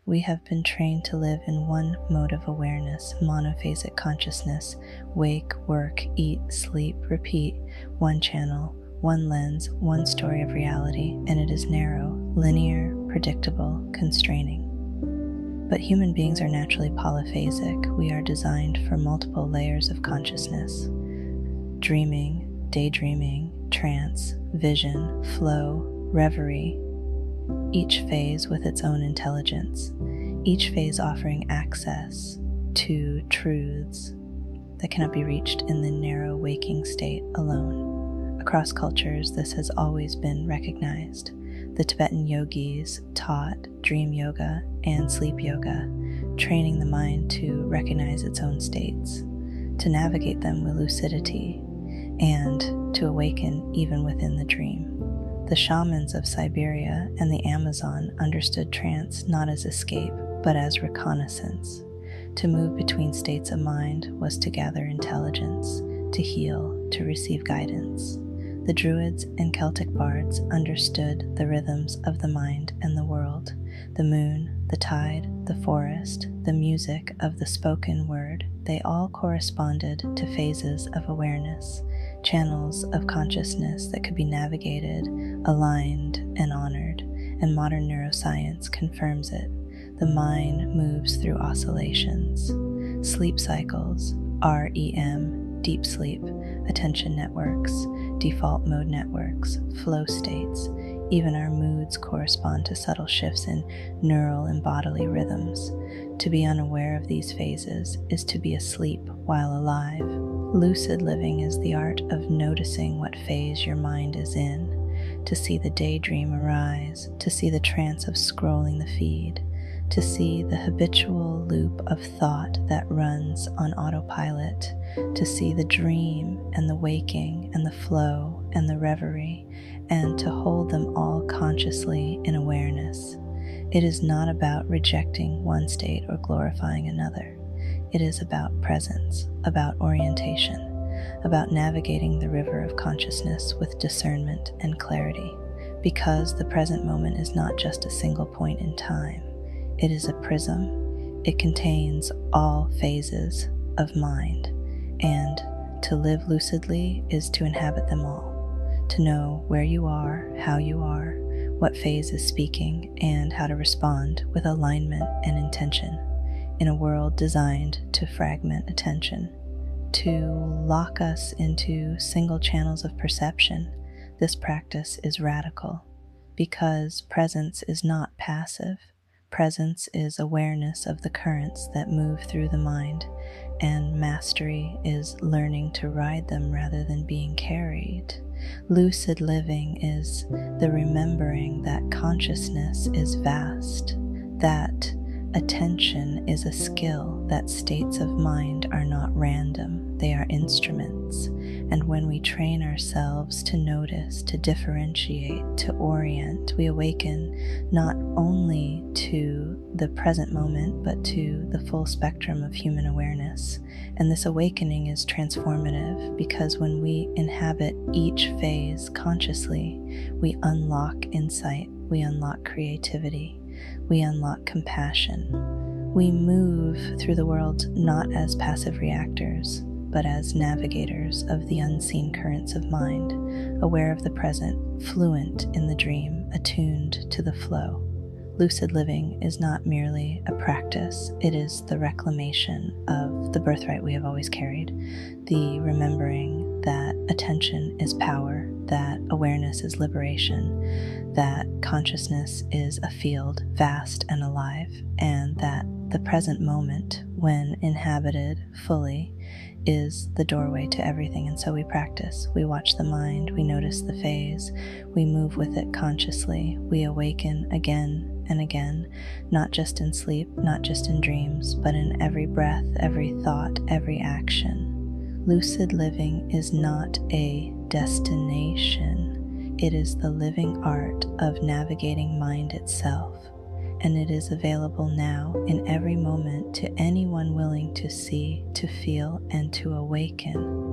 we have been trained to live in one mode of awareness, monophasic consciousness, wake, work, eat, sleep, repeat, one channel, one lens, one story of reality, and it is narrow, linear, predictable, constraining. But human beings are naturally polyphasic. We are designed for multiple layers of consciousness. Dreaming, daydreaming, trance, vision, flow, reverie, each phase with its own intelligence, each phase offering access to truths that cannot be reached in the narrow waking state alone. Across cultures, this has always been recognized. The Tibetan yogis taught dream yoga and sleep yoga, training the mind to recognize its own states, to navigate them with lucidity, and to awaken even within the dream. The shamans of Siberia and the Amazon understood trance not as escape, but as reconnaissance. To move between states of mind was to gather intelligence, to heal, to receive guidance. The Druids and Celtic bards understood the rhythms of the mind and the world, the moon, the tide, the forest, the music of the spoken word. They all corresponded to phases of awareness, channels of consciousness that could be navigated, aligned, and honored, and modern neuroscience confirms it. The mind moves through oscillations, sleep cycles, REM, deep sleep, attention networks, default mode networks, flow states. Even our moods correspond to subtle shifts in neural and bodily rhythms. To be unaware of these phases is to be asleep while alive. Lucid living is the art of noticing what phase your mind is in, to see the daydream arise, to see the trance of scrolling the feed, to see the habitual loop of thought that runs on autopilot, to see the dream and the waking and the flow and the reverie, and to hold them all consciously in awareness. It is not about rejecting one state or glorifying another. It is about presence, about orientation, about navigating the river of consciousness with discernment and clarity, because the present moment is not just a single point in time. It is a prism. It contains all phases of mind, and to live lucidly is to inhabit them all, to know where you are, how you are, what phase is speaking, and how to respond with alignment and intention in a world designed to fragment attention, to lock us into single channels of perception. This practice is radical because presence is not passive. Presence is awareness of the currents that move through the mind, and mastery is learning to ride them rather than being carried. Lucid living is the remembering that consciousness is vast, that attention is a skill, that states of mind are not random, they are instruments. And when we train ourselves to notice, to differentiate, to orient, we awaken not only to the present moment, but to the full spectrum of human awareness. And this awakening is transformative because when we inhabit each phase consciously, we unlock insight, we unlock creativity, we unlock compassion. We move through the world not as passive reactors, but as navigators of the unseen currents of mind, aware of the present, fluent in the dream, attuned to the flow. Lucid living is not merely a practice, it is the reclamation of the birthright we have always carried, the remembering that attention is power, that awareness is liberation, that consciousness is a field vast and alive, and that the present moment, when inhabited fully, is the doorway to everything. And so we practice. We watch the mind, we notice the phase, we move with it consciously, we awaken again and again, not just in sleep, not just in dreams, but in every breath, every thought, every action. Lucid living is not a destination. It is the living art of navigating mind itself, and it is available now in every moment to anyone willing to see, to feel, and to awaken.